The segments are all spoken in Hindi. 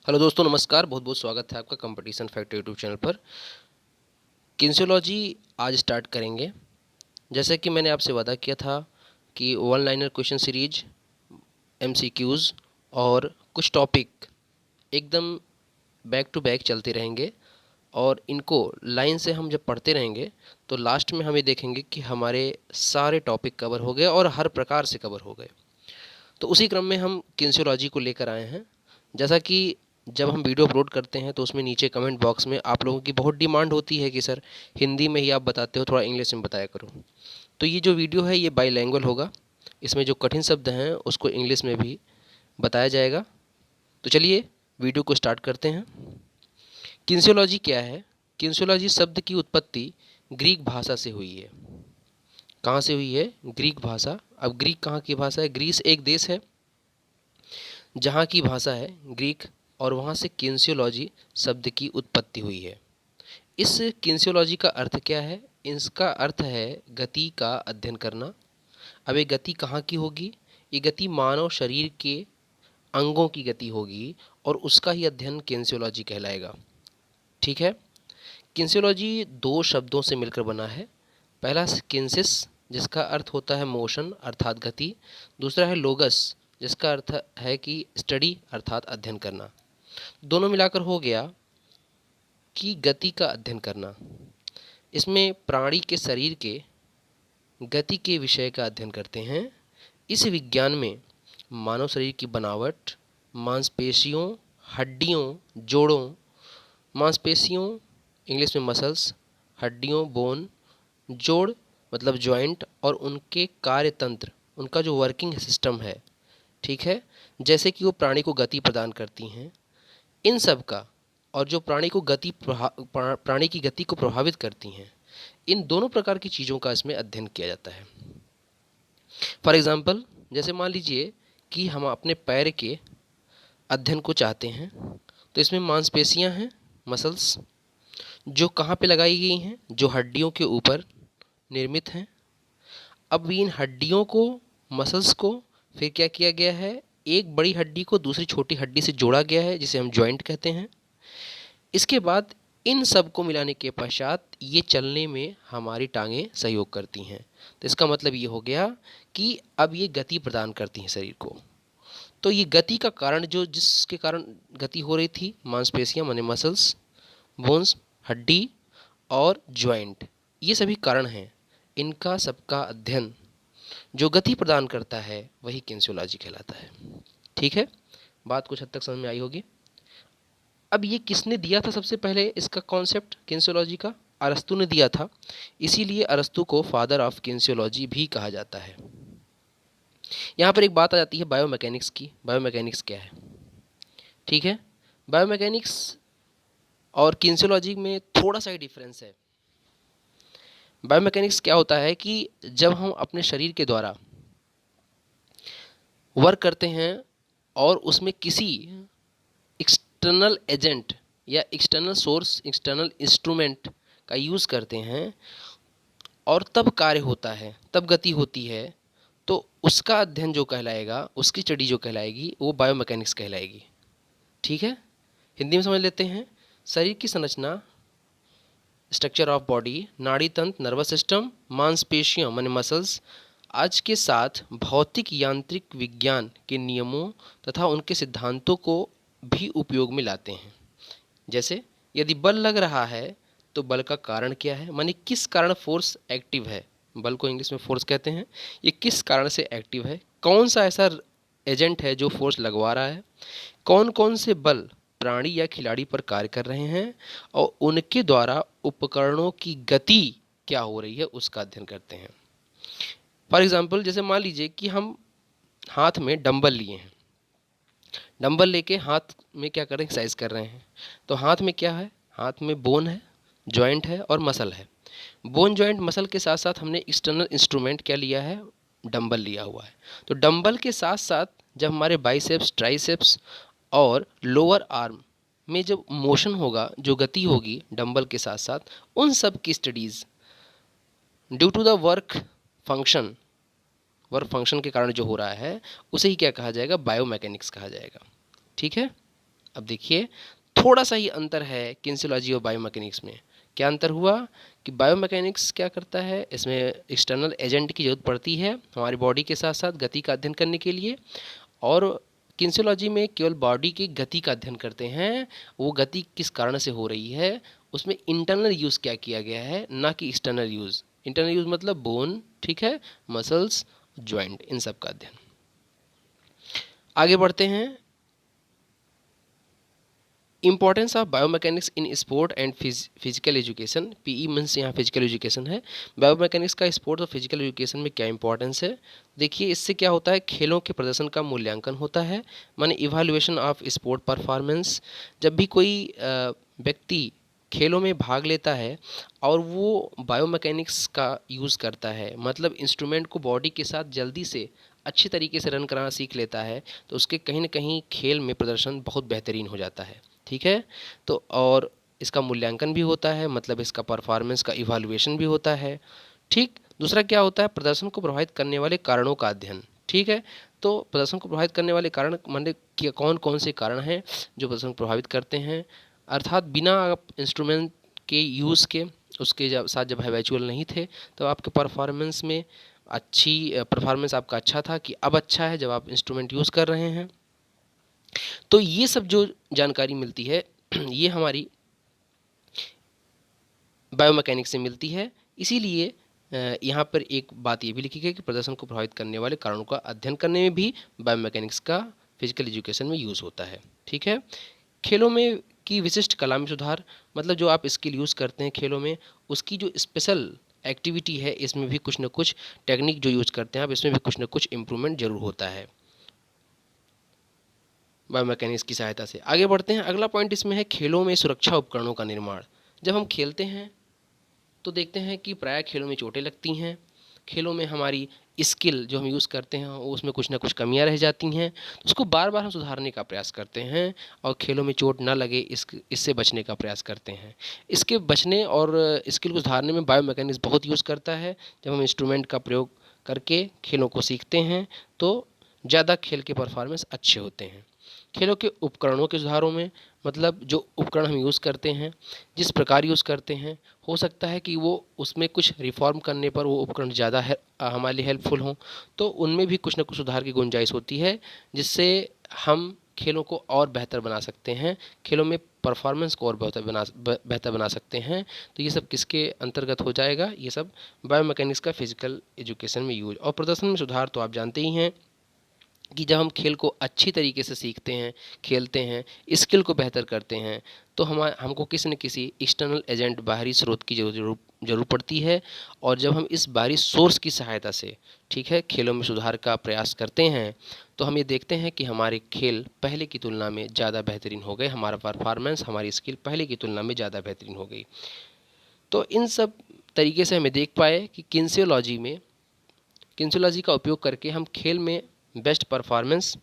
हेलो दोस्तों, नमस्कार। बहुत बहुत स्वागत है आपका कंपटीशन फैक्टर यूट्यूब चैनल पर। किन्सियोलॉजी आज स्टार्ट करेंगे। जैसे कि मैंने आपसे वादा किया था कि one liner question series, MCQs और कुछ टॉपिक एकदम बैक टू बैक चलते रहेंगे और इनको लाइन से हम जब पढ़ते रहेंगे तो लास्ट में हम ये देखेंगे कि हमारे सारे टॉपिक कवर हो गए और हर प्रकार से कवर हो गए। तो उसी क्रम में हम किन्सियोलॉजी को लेकर आए हैं। जैसा कि जब हम वीडियो अपलोड करते हैं तो उसमें नीचे कमेंट बॉक्स में आप लोगों की बहुत डिमांड होती है कि सर हिंदी में ही आप बताते हो, थोड़ा इंग्लिश में बताया करो। तो ये जो वीडियो है ये बाईलैंग्वेज होगा। इसमें जो कठिन शब्द हैं उसको इंग्लिश में भी बताया जाएगा। तो चलिए वीडियो को स्टार्ट करते हैं। किन्सियोलॉजी क्या है? किन्सियोलॉजी शब्द की उत्पत्ति ग्रीक भाषा से हुई है। कहाँ से हुई है? ग्रीक भाषा। अब ग्रीक कहाँ की भाषा है? ग्रीस एक देश है जहाँ की भाषा है ग्रीक, और वहाँ से किन्सियोलॉजी शब्द की उत्पत्ति हुई है। इस किन्सियोलॉजी का अर्थ क्या है? इसका अर्थ है गति का अध्ययन करना। अब ये गति कहाँ की होगी? ये गति मानव शरीर के अंगों की गति होगी और उसका ही अध्ययन किन्सियोलॉजी कहलाएगा। ठीक है। किन्सियोलॉजी दो शब्दों से मिलकर बना है। पहला किन्सिस, जिसका अर्थ होता है मोशन अर्थात गति। दूसरा है लोगस, जिसका अर्थ है कि स्टडी अर्थात अध्ययन करना। दोनों मिलाकर हो गया कि गति का अध्ययन करना। इसमें प्राणी के शरीर के गति के विषय का अध्ययन करते हैं। इस विज्ञान में मानव शरीर की बनावट, मांसपेशियों, हड्डियों, जोड़ों, मांसपेशियों इंग्लिश में मसल्स, हड्डियों बोन, जोड़ मतलब जॉइंट, और उनके कार्य तंत्र, उनका जो वर्किंग सिस्टम है, ठीक है, जैसे कि वो प्राणी को गति प्रदान करती हैं, इन सब का, और जो प्राणी की गति को प्रभावित करती हैं, इन दोनों प्रकार की चीज़ों का इसमें अध्ययन किया जाता है। फॉर एग्ज़ाम्पल, जैसे मान लीजिए कि हम अपने पैर के अध्ययन को चाहते हैं, तो इसमें मांसपेशियां हैं, मसल्स, जो कहाँ पे लगाई गई हैं? जो हड्डियों के ऊपर निर्मित हैं। अब इन हड्डियों को, मसल्स को फिर क्या किया गया है? एक बड़ी हड्डी को दूसरी छोटी हड्डी से जोड़ा गया है, जिसे हम जॉइंट कहते हैं। इसके बाद इन सब को मिलाने के पश्चात ये चलने में हमारी टांगें सहयोग करती हैं। तो इसका मतलब ये हो गया कि अब ये गति प्रदान करती हैं शरीर को। तो ये गति का कारण, जो जिसके कारण गति हो रही थी, मांसपेशियां माने मसल्स, बोन्स हड्डी और जॉइंट, ये सभी कारण हैं। इनका सबका अध्ययन जो गति प्रदान करता है वही किन्सियोलॉजी कहलाता है। ठीक है, बात कुछ हद तक समझ में आई होगी। अब ये किसने दिया था सबसे पहले इसका कॉन्सेप्ट किन्सियोलॉजी का? अरस्तु ने दिया था। इसीलिए अरस्तु को फादर ऑफ किन्सियोलॉजी भी कहा जाता है। यहाँ पर एक बात आ जाती है बायोमैकेनिक्स की। बायोमैकेनिक्स क्या है? ठीक है, बायोमैकेनिक्स और किन्सियोलॉजी में थोड़ा सा ही डिफरेंस है। बायोमैकेनिक्स क्या होता है कि जब हम अपने शरीर के द्वारा वर्क करते हैं और उसमें किसी एक्सटर्नल एजेंट या एक्सटर्नल सोर्स, एक्सटर्नल इंस्ट्रूमेंट का यूज़ करते हैं और तब कार्य होता है, तब गति होती है, तो उसका अध्ययन जो कहलाएगा, उसकी स्टडी जो कहलाएगी, वो बायोमैकेनिक्स कहलाएगी। ठीक है, हिंदी में समझ लेते हैं। शरीर की संरचना, स्ट्रक्चर ऑफ बॉडी, नाड़ी तंत्र, नर्वस सिस्टम, मांसपेशियां माने मसल्स, आज के साथ भौतिक यांत्रिक विज्ञान के नियमों तथा उनके सिद्धांतों को भी उपयोग में लाते हैं। जैसे यदि बल लग रहा है तो बल का कारण क्या है, माने किस कारण फोर्स एक्टिव है, बल को इंग्लिश में फोर्स कहते हैं, ये किस कारण से एक्टिव है, कौन सा ऐसा एजेंट है जो फोर्स लगवा रहा है, कौन कौन से बल प्राणी या खिलाड़ी पर कार्य कर रहे हैं, और उनके द्वारा उपकरणों की गति क्या हो रही है उसका अध्ययन करते हैं। फॉर एग्जाम्पल, जैसे मान लीजिए कि हम हाथ में डंबल लिए हैं, डंबल लेके हाथ में क्या कर रहे हैं? एक्सरसाइज कर रहे हैं। तो हाथ में क्या है? हाथ में बोन है, जॉइंट है और मसल है। बोन जॉइंट मसल के साथ साथ हमने एक्सटर्नल इंस्ट्रूमेंट क्या लिया है? डंबल लिया हुआ है। तो डंबल के साथ साथ जब हमारे बाइसेप्स, ट्राइसेप्स और लोअर आर्म में जब मोशन होगा, जो गति होगी डंबल के साथ साथ, उन सब की studies due to the work function के कारण जो हो रहा है, उसे ही क्या कहा जाएगा? बायोमैकेनिक्स कहा जाएगा। ठीक है, अब देखिए थोड़ा सा ही अंतर है किनेसियोलॉजी और बायोमैकेनिक्स में। क्या अंतर हुआ कि बायोमैकेनिक्स क्या करता है, इसमें एक्सटर्नल एजेंट की ज़रूरत पड़ती है हमारी बॉडी के साथ साथ गति का अध्ययन करने के लिए, और किनेसियोलॉजी में केवल बॉडी की गति का अध्ययन करते हैं, वो गति किस कारण से हो रही है, उसमें इंटरनल यूज़ क्या किया गया है, ना कि एक्सटर्नल यूज़। इंटरनल यूज़ मतलब बोन, ठीक है, मसल्स, जॉइंट, इन सब का अध्ययन। आगे बढ़ते हैं। Importance of biomechanics in sport and physical education. PE means यहाँ फिजिकल एजुकेशन है। बायोमैकेनिक्स का स्पोर्ट और फिजिकल एजुकेशन में क्या इंपॉर्टेंस है? देखिए इससे क्या होता है, खेलों के प्रदर्शन का मूल्यांकन होता है, माने इवैल्यूएशन ऑफ स्पोर्ट परफॉर्मेंस। जब भी कोई व्यक्ति खेलों में भाग लेता है और वो बायोमैकेनिक्स का यूज़ करता है, मतलब इंस्ट्रूमेंट को बॉडी के साथ जल्दी से अच्छी तरीके से रन कराना सीख लेता है, तो उसके कहीं ना कहीं खेल में प्रदर्शन बहुत बेहतरीन हो जाता है। ठीक है, तो और इसका मूल्यांकन भी होता है, मतलब इसका परफॉर्मेंस का इवैल्यूएशन भी होता है। ठीक, दूसरा क्या होता है, प्रदर्शन को प्रभावित करने वाले कारणों का अध्ययन। ठीक है, तो प्रदर्शन को प्रभावित करने वाले कारण माने कि कौन कौन से कारण हैं जो प्रदर्शन को प्रभावित करते हैं, अर्थात बिना आप इंस्ट्रूमेंट के यूज़ के उसके साथ जब हैबिचुअल नहीं थे तो आपके परफॉर्मेंस में अच्छी परफॉर्मेंस आपका अच्छा था कि अब अच्छा है जब आप इंस्ट्रूमेंट यूज़ कर रहे हैं। तो ये सब जो जानकारी मिलती है ये हमारी बायोमैकेनिक्स से मिलती है। इसीलिए यहाँ पर एक बात ये भी लिखी गई है कि प्रदर्शन को प्रभावित करने वाले कारणों का अध्ययन करने में भी बायोमैकेनिक्स का फिजिकल एजुकेशन में यूज़ होता है। ठीक है, खेलों में की विशिष्ट कला में सुधार, मतलब जो आप स्किल यूज़ करते हैं खेलों में, उसकी जो स्पेशल एक्टिविटी है इसमें भी कुछ ना कुछ टेक्निक जो यूज़ करते हैं आप, इसमें भी कुछ ना कुछ इम्प्रूवमेंट जरूर होता है बायोमैकेनिक्स की सहायता से। आगे बढ़ते हैं, अगला पॉइंट इसमें है खेलों में सुरक्षा उपकरणों का निर्माण। जब हम खेलते हैं तो देखते हैं कि प्रायः खेलों में चोटें लगती हैं, खेलों में हमारी स्किल जो हम यूज़ करते हैं वो उसमें कुछ ना कुछ कमियां रह जाती हैं, तो उसको बार बार हम सुधारने का प्रयास करते हैं और खेलों में चोट ना लगे इससे बचने का प्रयास करते हैं। इसके बचने और स्किल को सुधारने में बायोमैकेनिक्स बहुत यूज़ करता है। जब हम इंस्ट्रूमेंट का प्रयोग करके खेलों को सीखते हैं तो ज़्यादा खेल के परफॉर्मेंस अच्छे होते हैं। खेलों के उपकरणों के सुधारों में, मतलब जो उपकरण हम यूज़ करते हैं, जिस प्रकार यूज़ करते हैं, हो सकता है कि वो उसमें कुछ रिफॉर्म करने पर वो उपकरण ज़्यादा हमारे लिए हेल्पफुल हों, तो उनमें भी कुछ ना कुछ सुधार की गुंजाइश होती है जिससे हम खेलों को और बेहतर बना सकते हैं, खेलों में परफॉर्मेंस को और बेहतर बना सकते हैं। तो ये सब किसके अंतर्गत हो जाएगा, ये सब बायोमैकेनिक्स का फिजिकल एजुकेशन में यूज। और प्रदर्शन में सुधार तो आप जानते ही हैं कि जब हम खेल को अच्छी तरीके से सीखते हैं, खेलते हैं, स्किल को बेहतर करते हैं, तो हमको किसी न किसी एक्सटर्नल एजेंट, बाहरी स्रोत की जरूर पड़ती है। और जब हम इस बाहरी सोर्स की सहायता से, ठीक है, खेलों में सुधार का प्रयास करते हैं, तो हम ये देखते हैं कि हमारे खेल पहले की तुलना में ज़्यादा बेहतरीन हो गए, हमारा परफॉर्मेंस, हमारी स्किल पहले की तुलना में ज़्यादा बेहतरीन हो गई। तो इन सब तरीके से हमें देख पाए कि किनेसियोलॉजी का उपयोग करके हम खेल में बेस्ट परफॉर्मेंस,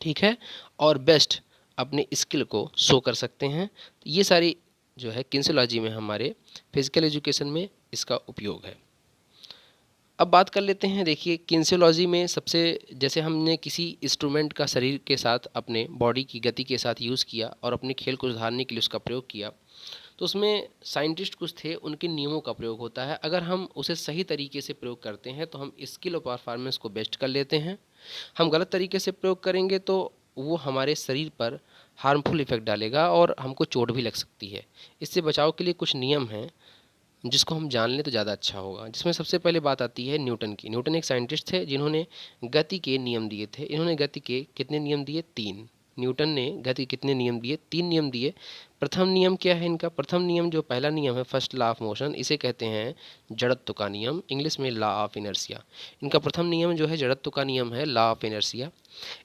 ठीक है, और बेस्ट अपने स्किल को शो कर सकते हैं। तो ये सारी जो है किनेसियोलॉजी में हमारे फिजिकल एजुकेशन में इसका उपयोग है। अब बात कर लेते हैं, देखिए किनेसियोलॉजी में सबसे, जैसे हमने किसी इंस्ट्रूमेंट का शरीर के साथ अपने बॉडी की गति के साथ यूज़ किया और अपने खेल को सुधारने के लिए उसका प्रयोग किया, तो उसमें साइंटिस्ट कुछ थे, उनके नियमों का प्रयोग होता है। अगर हम उसे सही तरीके से प्रयोग करते हैं तो हम स्किल और परफॉर्मेंस को बेस्ट कर लेते हैं। हम गलत तरीके से प्रयोग करेंगे तो वो हमारे शरीर पर हार्मफुल इफेक्ट डालेगा और हमको चोट भी लग सकती है। इससे बचाव के लिए कुछ नियम हैं जिसको हम जान लें तो ज़्यादा अच्छा होगा। जिसमें सबसे पहले बात आती है न्यूटन की। न्यूटन एक साइंटिस्ट थे जिन्होंने गति के नियम दिए थे। इन्होंने गति के कितने नियम दिए? 3। न्यूटन ने गति के कितने नियम दिए? 3 नियम दिए। प्रथम नियम क्या है इनका? प्रथम नियम, जो पहला नियम है, फर्स्ट लॉ ऑफ मोशन, इसे कहते हैं जड़त्व का नियम, इंग्लिश में लॉ ऑफ इनर्शिया। इनका प्रथम नियम जो है जड़त्व का नियम है, लॉ ऑफ इनर्शिया।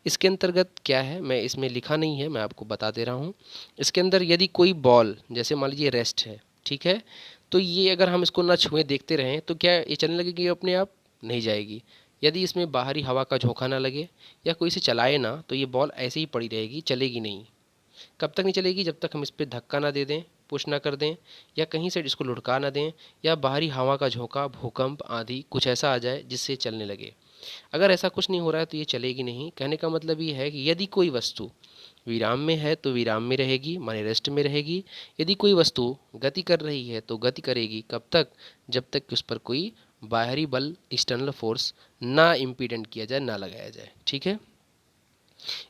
इसके अंतर्गत क्या है, मैं इसमें लिखा नहीं है, मैं आपको बता दे रहा हूँ। इसके अंदर यदि कोई बॉल, जैसे मान लीजिए रेस्ट है, ठीक है, तो ये अगर हम इसको ना छुए देखते रहें तो क्या ये चलने लगेगी? अपने आप नहीं जाएगी। यदि इसमें बाहरी हवा का झोंका ना लगे या कोई इसे चलाए ना, तो ये बॉल ऐसे ही पड़ी रहेगी, चलेगी नहीं। कब तक नहीं चलेगी? जब तक हम इस पर धक्का ना दे दें, पुश ना कर दें, या कहीं से इसको लुढ़का ना दें, या बाहरी हवा का झोंका, भूकंप आदि कुछ ऐसा आ जाए जिससे चलने लगे। अगर ऐसा कुछ नहीं हो रहा है तो ये चलेगी नहीं। कहने का मतलब ये है कि यदि कोई वस्तु विराम में है तो विराम में रहेगी, माने रेस्ट में रहेगी। यदि कोई वस्तु गति कर रही है तो गति करेगी कब तक, जब तक कि उस पर कोई बाहरी बल, एक्सटर्नल फोर्स ना इम्पीडेंट किया जाए, ना लगाया जाए। ठीक है,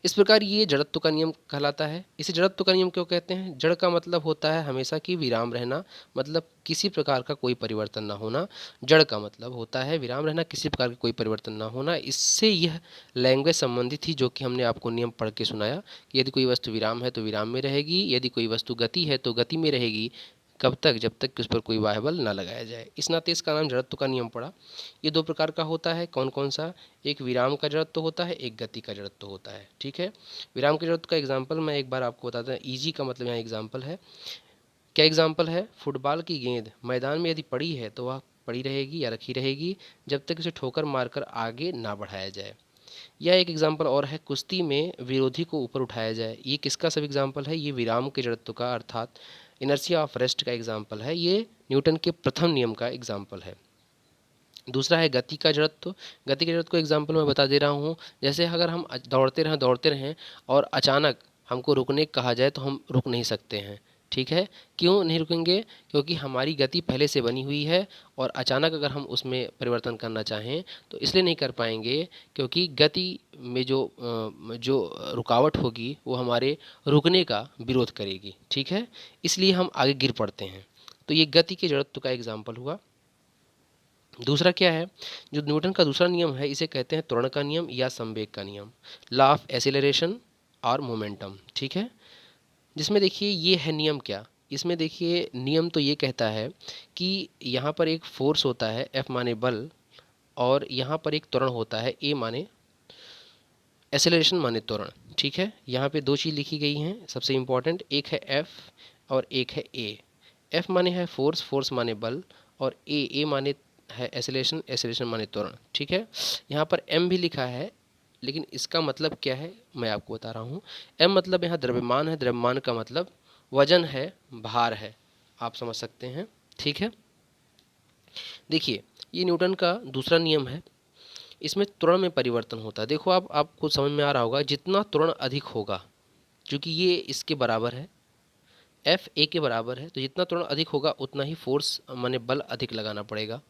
इस प्रकार ये जड़त्व का नियम कहलाता है। इसे जड़त्व का नियम क्यों कहते हैं? जड़ का मतलब होता है हमेशा की विराम रहना, मतलब किसी प्रकार का कोई परिवर्तन ना होना। जड़ का मतलब होता है विराम रहना, किसी प्रकार का कोई परिवर्तन ना होना। इससे यह लैंग्वेज संबंधी थी, जो कि हमने आपको नियम पढ़ के सुनाया कि यदि कोई वस्तु विराम है तो विराम में रहेगी, यदि कोई वस्तु गति है तो गति में रहेगी। कब तक? जब तक कि उस पर कोई बाह्य बल ना लगाया जाए। इस नाते इसका नाम जड़त्व का नियम पड़ा। ये दो प्रकार का होता है। कौन कौन सा? एक विराम का जड़त्व होता है, एक गति का जड़त्व होता है। ठीक है, विराम के जड़त्व का एग्जाम्पल मैं एक बार आपको बताता हूँ। ईजी का मतलब यहाँ एग्जाम्पल है। क्या एग्जाम्पल है? फुटबॉल की गेंद मैदान में यदि पड़ी है तो वह पड़ी रहेगी या रखी रहेगी जब तक उसे ठोकर मारकर आगे ना बढ़ाया जाए। या एक एग्जाम्पल और है, कुश्ती में विरोधी को ऊपर उठाया जाए। ये किसका सब एग्जाम्पल है? ये विराम के जड़त्व का, अर्थात इनर्शिया ऑफ रेस्ट का एग्जाम्पल है। ये न्यूटन के प्रथम नियम का एग्जाम्पल है। दूसरा है गति का जड़त्व। गति के जड़त्व को एग्जाम्पल मैं बता दे रहा हूँ। जैसे अगर हम दौड़ते रहें और अचानक हमको रुकने कहा जाए तो हम रुक नहीं सकते हैं। ठीक है, क्यों नहीं रुकेंगे? क्योंकि हमारी गति पहले से बनी हुई है और अचानक अगर हम उसमें परिवर्तन करना चाहें तो इसलिए नहीं कर पाएंगे क्योंकि गति में जो रुकावट होगी वो हमारे रुकने का विरोध करेगी। ठीक है, इसलिए हम आगे गिर पड़ते हैं। तो ये गति के जड़त्व का एग्जाम्पल हुआ। दूसरा क्या है? जो न्यूटन का दूसरा नियम है इसे कहते हैं त्वरण का नियम या संवेग का नियम, लॉ ऑफ एसिलरेशन और मोमेंटम। ठीक है, जिसमें देखिए ये है नियम क्या, इसमें देखिए नियम तो ये कहता है कि यहाँ पर एक फोर्स होता है, एफ माने बल, और यहाँ पर एक त्वरण होता है, ए माने एसिलरेशन माने त्वरण। ठीक है, यहाँ पे दो चीज़ लिखी गई हैं सबसे इम्पॉर्टेंट, एक है एफ और एक है ए। एफ माने है फोर्स, फोर्स माने बल, और ए माने है एसिलेशन, एसिलेशन माने त्वरण। ठीक है, यहाँ पर एम भी लिखा है, लेकिन इसका मतलब क्या है मैं आपको बता रहा हूँ। एम मतलब यहाँ द्रव्यमान है, द्रव्यमान का मतलब वजन है, भार है, आप समझ सकते हैं। ठीक है, देखिए ये न्यूटन का दूसरा नियम है। इसमें त्वरण में परिवर्तन होता है। देखो आपको समझ में आ रहा होगा, जितना त्वरण अधिक होगा, क्योंकि ये इसके बराबर है, एफ ए के बराबर है, तो जितना त्वरण अधिक होगा उतना ही फोर्स माने बल अधिक लगाना पड़ेगा।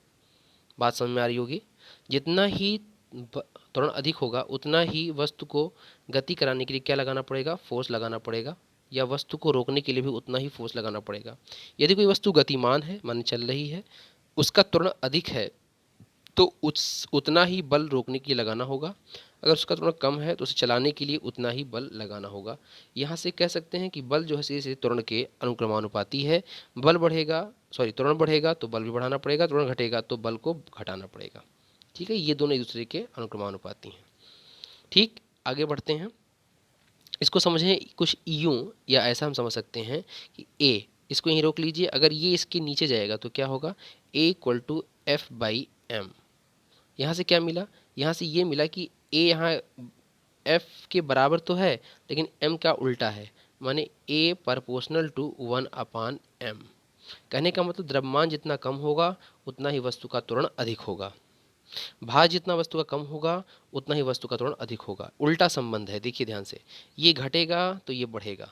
बात समझ में आ रही होगी। जितना ही त्वरण अधिक होगा उतना ही वस्तु को गति कराने के लिए क्या लगाना पड़ेगा? फोर्स लगाना पड़ेगा, या वस्तु को रोकने के लिए भी उतना ही फोर्स लगाना पड़ेगा। यदि कोई वस्तु गतिमान है, माने चल रही है, उसका त्वरण अधिक है तो उतना ही बल रोकने के लिए लगाना होगा। अगर उसका त्वरण कम है तो उसे चलाने के लिए उतना ही बल लगाना होगा। यहाँ से कह सकते हैं कि बल जो है सीधे त्वरण के अनुक्रमानुपाती है। बल बढ़ेगा, त्वरण बढ़ेगा तो बल भी बढ़ाना पड़ेगा, त्वरण घटेगा तो बल को घटाना पड़ेगा। ठीक है, ये दोनों एक दूसरे के अनुक्रमानुपाती हैं। ठीक, आगे बढ़ते हैं। इसको समझें कुछ यूँ, या ऐसा हम समझ सकते हैं कि ए, इसको यहीं रोक लीजिए, अगर ये इसके नीचे जाएगा तो क्या होगा? A equal to F by M. यहाँ से क्या मिला? यहाँ से ये मिला कि ए यहाँ एफ के बराबर तो है लेकिन एम का उल्टा है, माने ए प्रोपोर्शनल टू 1/m। कहने का मतलब द्रव्यमान जितना कम होगा उतना ही वस्तु का त्वरण अधिक होगा, भार जितना वस्तु का कम होगा उतना ही वस्तु का त्वरण अधिक होगा। उल्टा संबंध है, देखिए ध्यान से, ये घटेगा तो ये बढ़ेगा।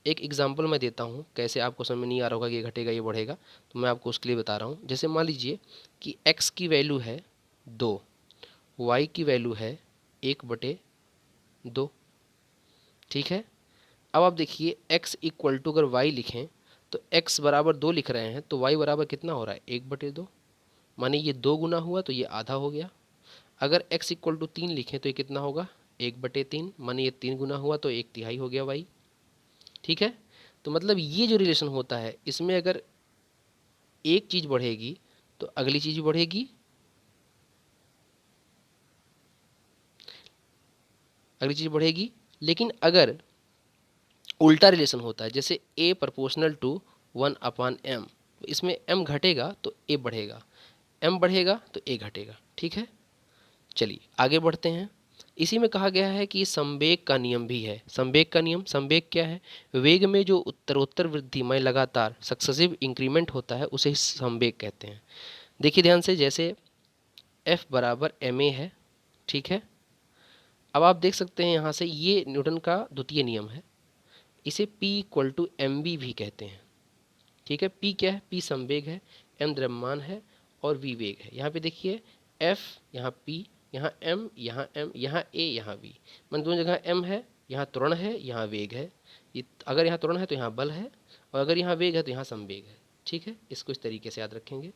एक एग्जाम्पल मैं देता हूँ, कैसे आपको समझ में नहीं आ रहा होगा कि ये घटेगा ये बढ़ेगा, तो मैं आपको उसके लिए बता रहा हूँ। जैसे मान लीजिए कि x की वैल्यू है 2, y की वैल्यू है 1/2। ठीक है, अब आप देखिए x इक्वल टू अगर y लिखें तो x बराबर 2 लिख रहे हैं तो y बराबर कितना हो रहा है? 1/2, माने ये 2 गुना हुआ तो ये आधा हो गया। अगर x इक्वल टू 3 लिखें तो ये कितना होगा? 1/3, माने ये 3 गुना हुआ तो 1/3 हो गया y। ठीक है, तो मतलब ये जो रिलेशन होता है इसमें अगर एक चीज़ बढ़ेगी तो अगली चीज़ भी बढ़ेगी, अगली चीज़ बढ़ेगी। लेकिन अगर उल्टा रिलेशन होता है, जैसे a प्रोपोर्शनल टू 1/m, तो इसमें m घटेगा तो a बढ़ेगा, m बढ़ेगा तो a घटेगा। ठीक है, चलिए आगे बढ़ते हैं। इसी में कहा गया है कि संवेग का नियम भी है। संवेग का नियम, संवेग क्या है? वेग में जो उत्तरोत्तर वृद्धि में लगातार सक्सेसिव इंक्रीमेंट होता है उसे संवेग कहते हैं। देखिए ध्यान से, जैसे F बराबर ma है। ठीक है, अब आप देख सकते हैं यहाँ से ये न्यूटन का द्वितीय नियम है। इसे P इक्वल टू mv भी कहते हैं। ठीक है, P क्या है, P संवेग है, m द्रव्यमान है और v वेग है। यहाँ पे देखिए F, यहाँ P, यहाँ m, यहाँ m, यहाँ a, यहाँ v, मतलब दोनों जगह m है, यहाँ त्वरण है, यहाँ वेग है। ये अगर यहाँ त्वरण है तो यहाँ बल है, और अगर यहाँ वेग है तो यहाँ संवेग है। ठीक है, इसको इस तरीके से याद रखेंगे।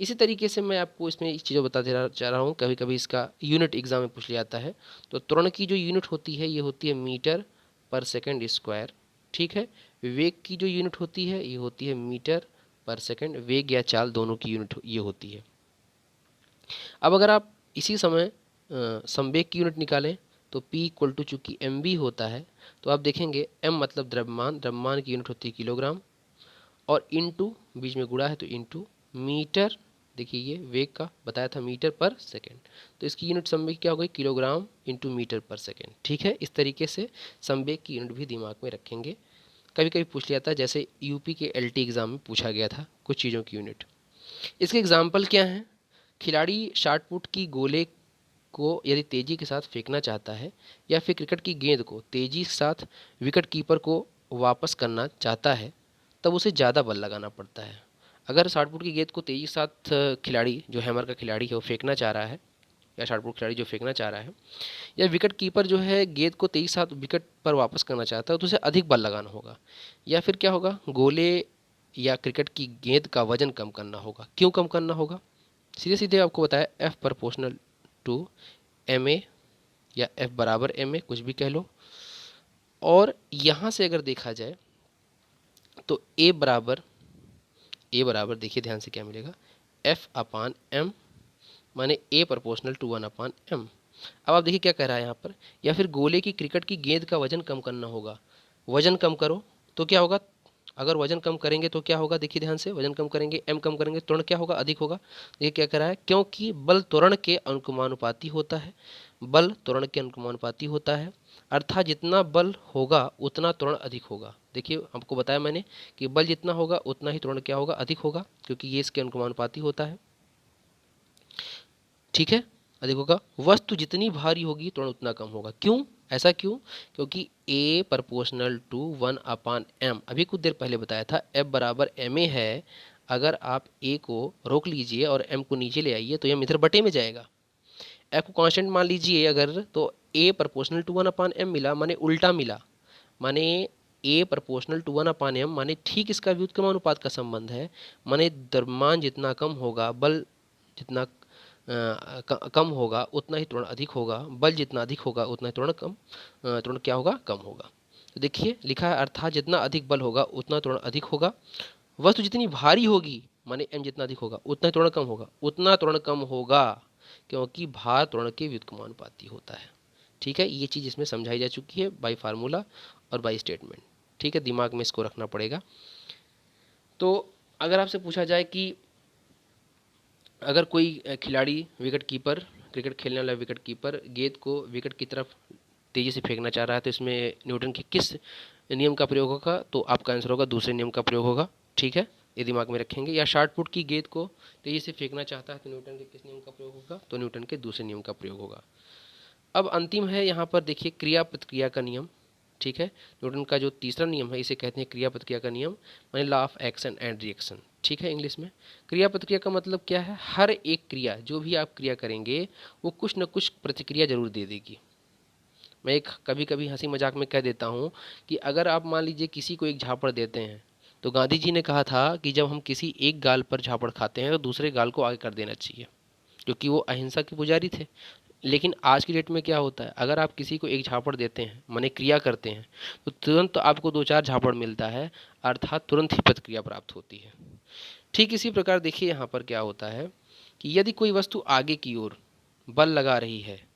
इसी तरीके से मैं आपको इसमें इस चीज़ों बता देना चाह रहा हूँ, कभी कभी इसका यूनिट एग्जाम में पूछ लिया जाता है। तो त्वरण की जो यूनिट होती है ये होती है मीटर पर सेकंड स्क्वायर। ठीक है, वेग की जो यूनिट होती है ये होती है मीटर पर सेकंड, वेग या चाल दोनों की यूनिट ये होती है। अब अगर आप इसी समय संवेग की यूनिट निकालें तो P इक्वल टू चूँकि mv होता है, तो आप देखेंगे m मतलब द्रव्यमान, द्रव्यमान की यूनिट होती है किलोग्राम, और इनटू बीच में गुणा है तो इनटू मीटर, देखिए ये वेग का बताया था मीटर पर सेकंड, तो इसकी यूनिट संवेग क्या हो गई, किलोग्राम इंटू मीटर पर सेकंड। ठीक है, इस तरीके से संवेग की यूनिट भी दिमाग में रखेंगे। कभी कभी पूछ लिया था, जैसे यूपी के LT एग्ज़ाम में पूछा गया था कुछ चीज़ों की यूनिट। इसके एग्जाम्पल क्या हैं, खिलाड़ी शॉट पुट की गोले को यदि तेज़ी के साथ फेंकना चाहता है, या फिर क्रिकेट की गेंद को तेज़ी के साथ विकेट कीपर को वापस करना चाहता है, तब उसे ज़्यादा बल लगाना पड़ता है। अगर शॉट पुट की गेंद को तेज़ी के साथ खिलाड़ी, जो हैमर का खिलाड़ी है वो फेंकना चाह रहा है, या शॉट पुट खिलाड़ी जो फेंकना चाह रहा है, या विकेट कीपर जो है गेंद को तेज़ी के साथ विकेट पर वापस करना चाहता है, तो उसे अधिक बल लगाना होगा। या फिर क्या होगा, गोले या क्रिकेट की गेंद का वजन कम करना होगा। क्यों कम करना होगा, सीधे सीधे आपको बताया, F प्रोपोर्शनल टू ma, या F बराबर ma, कुछ भी कह लो। और यहाँ से अगर देखा जाए तो a बराबर देखिए ध्यान से क्या मिलेगा, F अपान m, माने a प्रोपोर्शनल टू 1/m। अब आप देखिए क्या कह रहा है यहाँ पर, या फिर गोले की क्रिकेट की गेंद का वजन कम करना होगा। वजन कम करो तो क्या होगा, अगर वजन कम करेंगे तो क्या होगा, देखिए ध्यान से, वजन कम करेंगे, m कम करेंगे, त्वरण क्या होगा, अधिक होगा। ये क्या कह रहा है, क्योंकि बल त्वरण के अनुकमानुपाती होता है, बल त्वरण के अनुकमानुपाती होता है, अर्थात जितना बल होगा उतना त्वरण अधिक होगा। देखिए आपको बताया मैंने कि बल जितना होगा उतना ही त्वरण क्या होगा, अधिक होगा, क्योंकि ये इसके अनुकमानुपाती होता है। ठीक है, अधिक होगा। वस्तु जितनी भारी होगी त्वरण उतना कम होगा। क्यों, ऐसा क्यों, क्योंकि a प्रोपोर्शनल टू 1/m, अभी कुछ देर पहले बताया था F बराबर ma है। अगर आप a को रोक लीजिए और m को नीचे ले आइए तो यह इधर बटे में जाएगा। F को कांस्टेंट मान लीजिए अगर, तो a प्रोपोर्शनल टू 1/m मिला, माने उल्टा मिला, माने a प्रोपोर्शनल टू 1/m, माने ठीक इसका व्युत्क्रमानुपात का संबंध है। माने द्रव्यमान जितना कम होगा, बल जितना कम होगा उतना ही त्वरण अधिक होगा, बल जितना अधिक होगा उतना ही त्वरण क्या होगा, कम होगा। तो देखिए लिखा है, अर्थात जितना अधिक बल होगा उतना त्वरण अधिक होगा। वस्तु जितनी भारी होगी, माने m जितना अधिक होगा उतना त्वरण कम होगा, उतना त्वरण कम होगा, क्योंकि भार त्वरण के व्युत्क्रमानुपाती होता है। ठीक है, ये चीज़ इसमें समझाई जा चुकी है बाई फार्मूला और बाई स्टेटमेंट। ठीक है, दिमाग में इसको रखना पड़ेगा। तो अगर आपसे पूछा जाए कि अगर कोई खिलाड़ी, विकेट कीपर, क्रिकेट खेलने वाला विकेट कीपर गेंद को विकेट की तरफ तेज़ी से फेंकना चाह रहा है, तो इसमें न्यूटन के किस नियम का प्रयोग होगा, तो आपका आंसर होगा दूसरे नियम का प्रयोग होगा। ठीक है, ये दिमाग में रखेंगे। या शॉट पुट की गेंद को तेज़ी से फेंकना चाहता है तो न्यूटन के किस नियम का प्रयोग होगा, तो न्यूटन के दूसरे नियम का प्रयोग होगा। अब अंतिम है यहाँ पर देखिए क्रिया प्रतिक्रिया का नियम। ठीक है, न्यूटन का जो तीसरा नियम है इसे कहते हैं क्रिया प्रतिक्रिया का नियम, माने law of action and reaction. ठीक है, इंग्लिश में क्रिया प्रतिक्रिया का मतलब क्या है, हर एक क्रिया, जो भी आप क्रिया करेंगे वो कुछ न कुछ प्रतिक्रिया जरूर दे देगी। मैं एक कभी कभी हंसी मजाक में कह देता हूँ कि अगर आप मान लीजिए किसी को एक झापड़ देते हैं, तो गांधी जी ने कहा था कि जब हम किसी एक गाल पर झापड़ खाते हैं तो दूसरे गाल को आगे कर देना चाहिए, क्योंकि वो अहिंसा के पुजारी थे। लेकिन आज की डेट में क्या होता है, अगर आप किसी को एक झापड़ देते हैं, माने क्रिया करते हैं, तो तुरंत आपको 2-4 झापड़ मिलता है, अर्थात तुरंत ही प्रतिक्रिया प्राप्त होती है। ठीक इसी प्रकार देखिए यहाँ पर क्या होता है कि यदि कोई वस्तु आगे की ओर बल लगा रही है,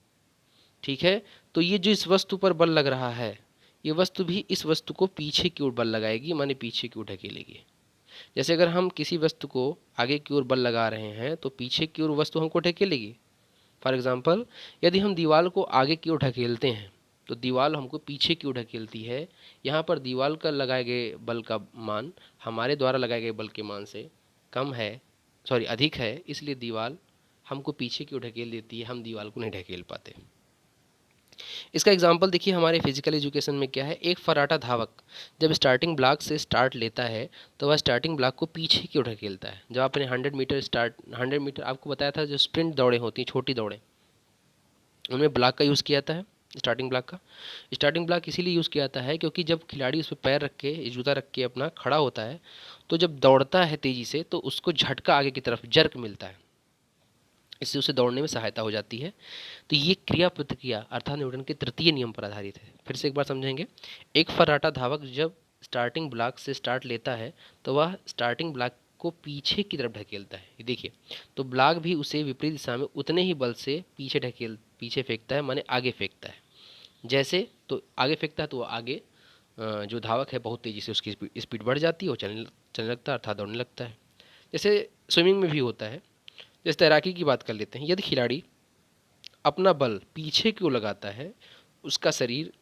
ठीक है, तो ये जो इस वस्तु पर बल लग रहा है, ये वस्तु भी इस वस्तु को पीछे की ओर बल लगाएगी, माने पीछे की ओर ढकेलेगी। जैसे अगर हम किसी वस्तु को आगे की ओर बल लगा रहे हैं तो पीछे की ओर वस्तु हमको ढकेलेगी। फॉर एग्जाम्पल, यदि हम दीवार को आगे की ओर ढकेलते हैं तो दीवार हमको पीछे की ओर ढकेलती है। यहाँ पर दीवार का लगाए गए बल का मान हमारे द्वारा लगाए गए बल के मान से कम है, सॉरी अधिक है, इसलिए दीवार हमको पीछे की ओर ढकेल देती है, हम दीवार को नहीं ढकेल पाते। इसका एग्जांपल देखिए हमारे फिजिकल एजुकेशन में क्या है, एक फर्राटा धावक जब स्टार्टिंग ब्लॉक से स्टार्ट लेता है तो वह स्टार्टिंग ब्लॉक को पीछे की ओर ढकेलता है। जब आपने 100 मीटर आपको बताया था, जो स्प्रिंट दौड़े होती हैं, छोटी दौड़ें, उनमें ब्लॉक का यूज़ किया जाता है। स्टार्टिंग ब्लॉक इसीलिए यूज़ किया जाता है क्योंकि जब खिलाड़ी उस पर पैर रख के, जूता रख के अपना खड़ा होता है, तो जब दौड़ता है तेज़ी से तो उसको झटका आगे की तरफ जर्क मिलता है, इससे उसे दौड़ने में सहायता हो जाती है। तो ये क्रिया प्रतिक्रिया अर्थात न्यूटन के तृतीय नियम पर आधारित है। फिर से एक बार समझेंगे। एक फर्राटा धावक जब स्टार्टिंग ब्लॉक से स्टार्ट लेता है तो वह स्टार्टिंग ब्लॉक को पीछे की तरफ ढकेलता है, ये देखिए, तो ब्लॉक भी उसे विपरीत दिशा में उतने ही बल से पीछे फेंकता है, माने आगे फेंकता है। जैसे तो आगे फेंकता है तो वो आगे, जो धावक है बहुत तेज़ी से उसकी स्पीड बढ़ जाती है और चलने लगता है, अर्थात दौड़ने लगता है। जैसे स्विमिंग में भी होता है। जैसे तैराकी की बात कर लेते हैं, यदि खिलाड़ी अपना बल पीछे की ओर लगाता है, उसका शरीर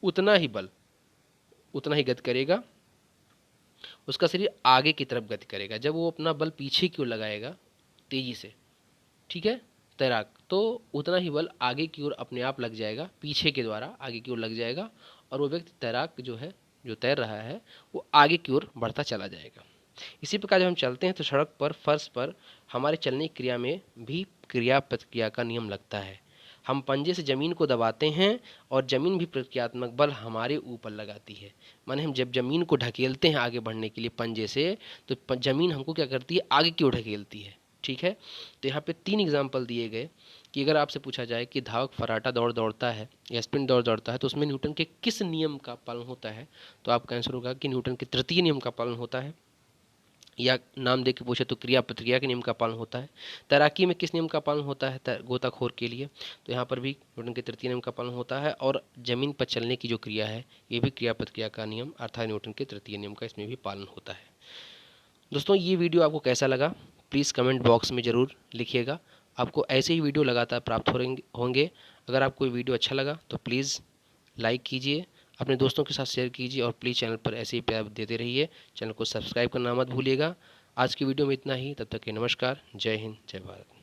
उतना ही बल, उतना ही गति करेगा, उसका शरीर आगे की तरफ गति करेगा जब वो अपना बल पीछे की ओर लगाएगा तेजी से, ठीक है, तैराक, तो उतना ही बल आगे की ओर अपने आप लग जाएगा, पीछे के द्वारा आगे की ओर लग जाएगा, और वो व्यक्ति तैराक जो है, जो तैर रहा है, वो आगे की ओर बढ़ता चला जाएगा। इसी प्रकार जब हम चलते हैं तो सड़क पर, फर्श पर हमारे चलने की क्रिया में भी क्रिया प्रतिक्रिया का नियम लगता है। हम पंजे से ज़मीन को दबाते हैं और ज़मीन भी प्रतिक्रियात्मक बल हमारे ऊपर लगाती है। माने हम जब ज़मीन को ढकेलते हैं आगे बढ़ने के लिए पंजे से, तो ज़मीन हमको क्या करती है, आगे की ओर ढकेलती है, ठीक है। तो यहाँ पे 3 एग्जाम्पल दिए गए कि अगर आपसे पूछा जाए कि धावक फर्राटा दौड़ दौड़ता है या स्प्रिंट दौड़ दौड़ता है तो उसमें न्यूटन के किस नियम का पालन होता है, तो आपका आंसर होगा कि न्यूटन के तृतीय नियम का पालन होता है। या नाम दे के पूछे तो क्रिया प्रतिक्रिया के नियम का पालन होता है। तैराकी में किस नियम का पालन होता है गोताखोर के लिए, तो यहाँ पर भी न्यूटन के तृतीय नियम का पालन होता है। और ज़मीन पर चलने की जो क्रिया है, ये भी क्रिया प्रतिक्रिया का नियम अर्थात न्यूटन के तृतीय नियम का इसमें भी पालन होता है। दोस्तों, ये वीडियो आपको कैसा लगा प्लीज़ कमेंट बॉक्स में ज़रूर लिखिएगा। आपको ऐसे ही वीडियो लगातार प्राप्त होंगे। अगर आपको ये वीडियो अच्छा लगा तो प्लीज़ लाइक कीजिए, अपने दोस्तों के साथ शेयर कीजिए और प्लीज़ चैनल पर ऐसे ही प्यार देते रहिए। चैनल को सब्सक्राइब करना मत भूलिएगा। आज की वीडियो में इतना ही, तब तक के नमस्कार, जय हिंद, जय भारत।